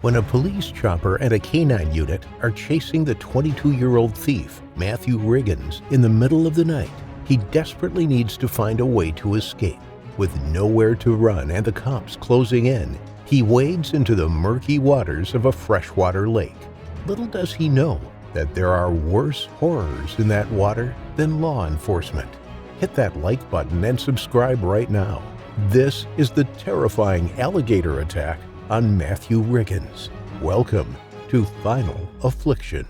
When a police chopper and a canine unit are chasing the 22-year-old thief, Matthew Riggins, in the middle of the night, he desperately needs to find a way to escape. With nowhere to run and the cops closing in, he wades into the murky waters of a freshwater lake. Little does he know that there are worse horrors in that water than law enforcement. Hit that like button and subscribe right now. This is the terrifying alligator attack on Matthew Riggins. Welcome to Final Affliction.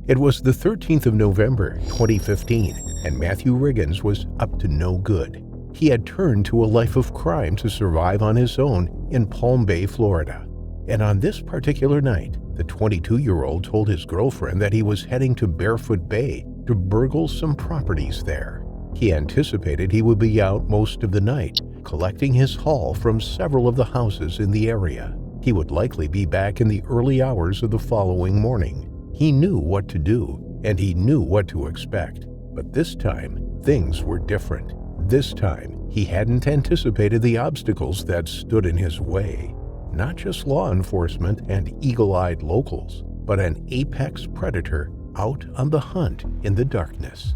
It was the 13th of November, 2015, and Matthew Riggins was up to no good. He had turned to a life of crime to survive on his own in Palm Bay, Florida. And on this particular night, the 22-year-old told his girlfriend that he was heading to Barefoot Bay to burgle some properties there. He anticipated he would be out most of the night, collecting his haul from several of the houses in the area. He would likely be back in the early hours of the following morning. He knew what to do, and he knew what to expect. But this time, things were different. This time, he hadn't anticipated the obstacles that stood in his way. Not just law enforcement and eagle-eyed locals, but an apex predator out on the hunt in the darkness.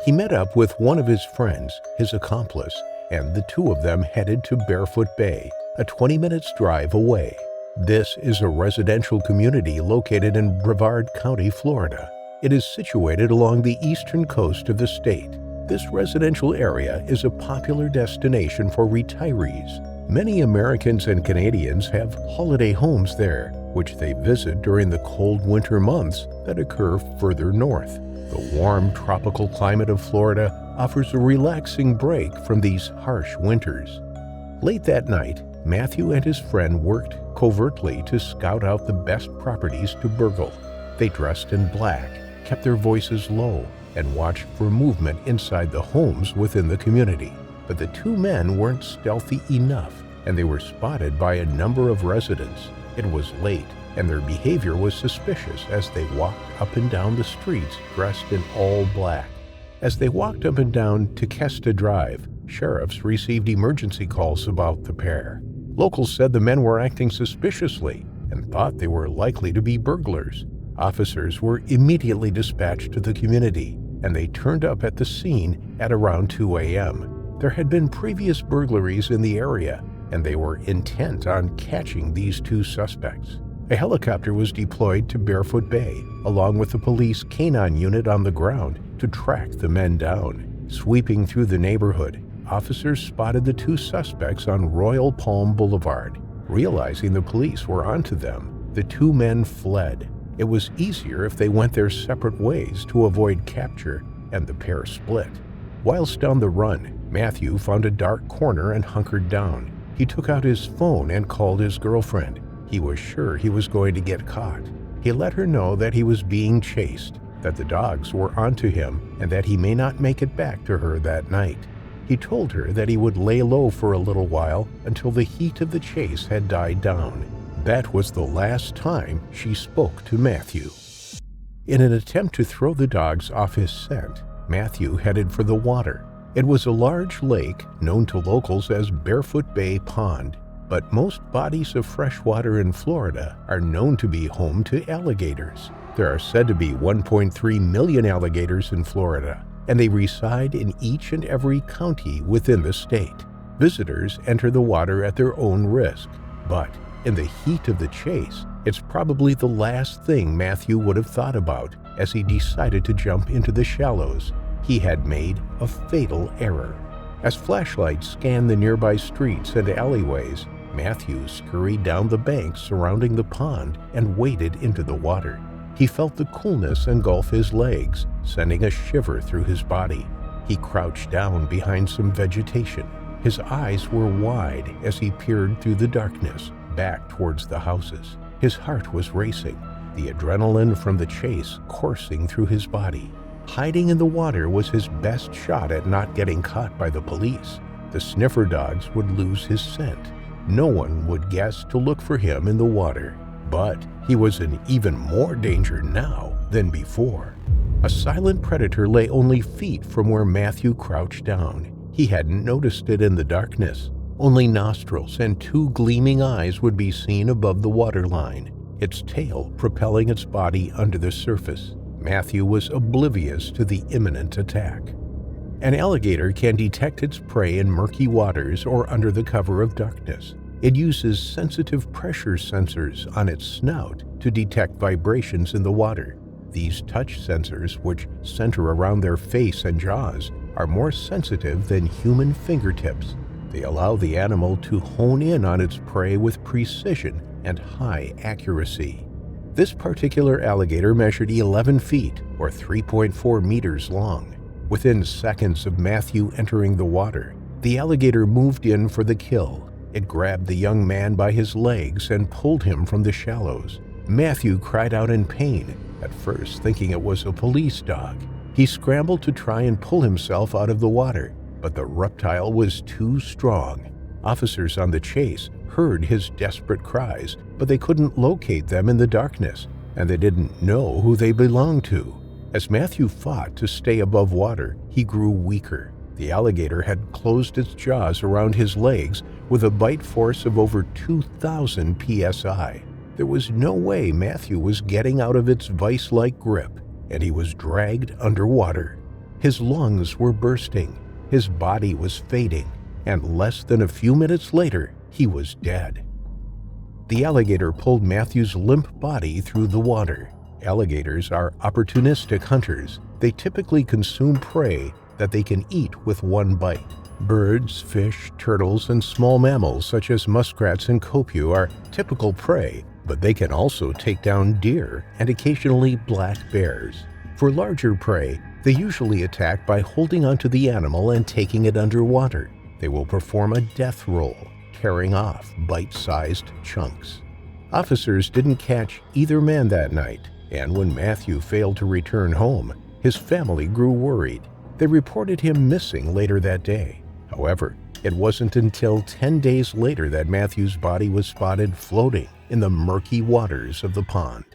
He met up with one of his friends, his accomplice, and the two of them headed to Barefoot Bay, a 20 minutes drive away. This is a residential community located in Brevard County, Florida. It is situated along the eastern coast of the state. This residential area is a popular destination for retirees. Many Americans and Canadians have holiday homes there, which they visit during the cold winter months that occur further north. The warm tropical climate of Florida offers a relaxing break from these harsh winters. Late that night, Matthew and his friend worked covertly to scout out the best properties to burgle. They dressed in black, kept their voices low, and watched for movement inside the homes within the community. But the two men weren't stealthy enough, and they were spotted by a number of residents. It was late, and their behavior was suspicious as they walked up and down the streets dressed in all black. As they walked up and down Tequesta Drive, sheriffs received emergency calls about the pair. Locals said the men were acting suspiciously and thought they were likely to be burglars. Officers were immediately dispatched to the community, and they turned up at the scene at around 2 a.m. There had been previous burglaries in the area, and they were intent on catching these two suspects. A helicopter was deployed to Barefoot Bay, along with a police canine unit on the ground to track the men down. Sweeping through the neighborhood, officers spotted the two suspects on Royal Palm Boulevard. Realizing the police were onto them, the two men fled. It was easier if they went their separate ways to avoid capture, and the pair split. Whilst on the run, Matthew found a dark corner and hunkered down. He took out his phone and called his girlfriend. He was sure he was going to get caught. He let her know that he was being chased, that the dogs were onto him, and that he may not make it back to her that night. He told her that he would lay low for a little while until the heat of the chase had died down. That was the last time she spoke to Matthew. In an attempt to throw the dogs off his scent, Matthew headed for the water. It was a large lake known to locals as Barefoot Bay Pond, but most bodies of fresh water in Florida are known to be home to alligators. There are said to be 1.3 million alligators in Florida, and they reside in each and every county within the state. Visitors enter the water at their own risk, but in the heat of the chase, it's probably the last thing Matthew would have thought about as he decided to jump into the shallows. He had made a fatal error. As flashlights scanned the nearby streets and alleyways, Matthew scurried down the banks surrounding the pond and waded into the water. He felt the coolness engulf his legs, sending a shiver through his body. He crouched down behind some vegetation. His eyes were wide as he peered through the darkness, back towards the houses. His heart was racing, the adrenaline from the chase coursing through his body. Hiding in the water was his best shot at not getting caught by the police. The sniffer dogs would lose his scent. No one would guess to look for him in the water. But he was in even more danger now than before. A silent predator lay only feet from where Matthew crouched down. He hadn't noticed it in the darkness. Only nostrils and two gleaming eyes would be seen above the waterline, its tail propelling its body under the surface. Matthew was oblivious to the imminent attack. An alligator can detect its prey in murky waters or under the cover of darkness. It uses sensitive pressure sensors on its snout to detect vibrations in the water. These touch sensors, which center around their face and jaws, are more sensitive than human fingertips. They allow the animal to hone in on its prey with precision and high accuracy. This particular alligator measured 11 feet, or 3.4 meters long. Within seconds of Matthew entering the water, the alligator moved in for the kill. It grabbed the young man by his legs and pulled him from the shallows. Matthew cried out in pain, at first thinking it was a police dog. He scrambled to try and pull himself out of the water, but the reptile was too strong. Officers on the chase heard his desperate cries, but they couldn't locate them in the darkness, and they didn't know who they belonged to. As Matthew fought to stay above water, he grew weaker. The alligator had closed its jaws around his legs with a bite force of over 2,000 psi. There was no way Matthew was getting out of its vice-like grip, and he was dragged underwater. His lungs were bursting, his body was fading, and less than a few minutes later, he was dead. The alligator pulled Matthew's limp body through the water. Alligators are opportunistic hunters. They typically consume prey that they can eat with one bite. Birds, fish, turtles, and small mammals such as muskrats and kopu are typical prey, but they can also take down deer and occasionally black bears. For larger prey, they usually attack by holding onto the animal and taking it underwater. They will perform a death roll, tearing off bite-sized chunks. Officers didn't catch either man that night, and when Matthew failed to return home, his family grew worried. They reported him missing later that day. However, it wasn't until 10 days later that Matthew's body was spotted floating in the murky waters of the pond.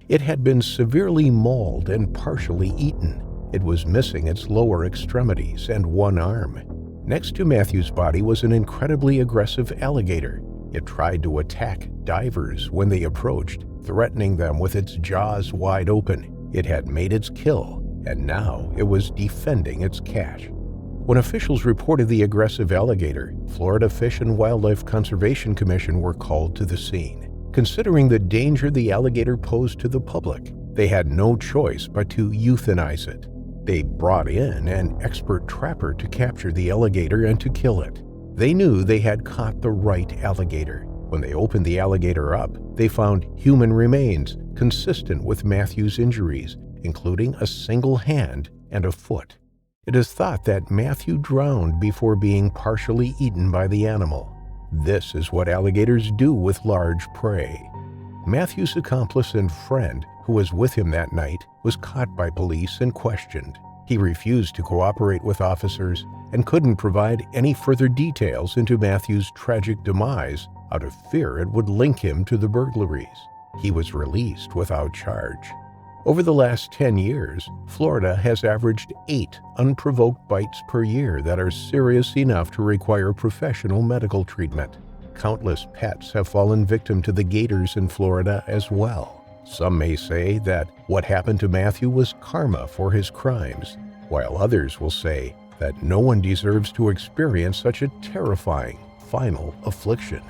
It had been severely mauled and partially eaten. It was missing its lower extremities and one arm. Next to Matthew's body was an incredibly aggressive alligator. It tried to attack divers when they approached, threatening them with its jaws wide open. It had made its kill, and now it was defending its catch. When officials reported the aggressive alligator, Florida Fish and Wildlife Conservation Commission were called to the scene. Considering the danger the alligator posed to the public, they had no choice but to euthanize it. They brought in an expert trapper to capture the alligator and to kill it. They knew they had caught the right alligator. When they opened the alligator up, they found human remains consistent with Matthew's injuries, including a single hand and a foot. It is thought that Matthew drowned before being partially eaten by the animal. This is what alligators do with large prey. Matthew's accomplice and friend, who was with him that night, was caught by police and questioned. He refused to cooperate with officers and couldn't provide any further details into Matthew's tragic demise out of fear it would link him to the burglaries. He was released without charge. Over the last 10 years, Florida has averaged 8 unprovoked bites per year that are serious enough to require professional medical treatment. Countless pets have fallen victim to the gators in Florida as well. Some may say that what happened to Matthew was karma for his crimes, while others will say that no one deserves to experience such a terrifying final affliction.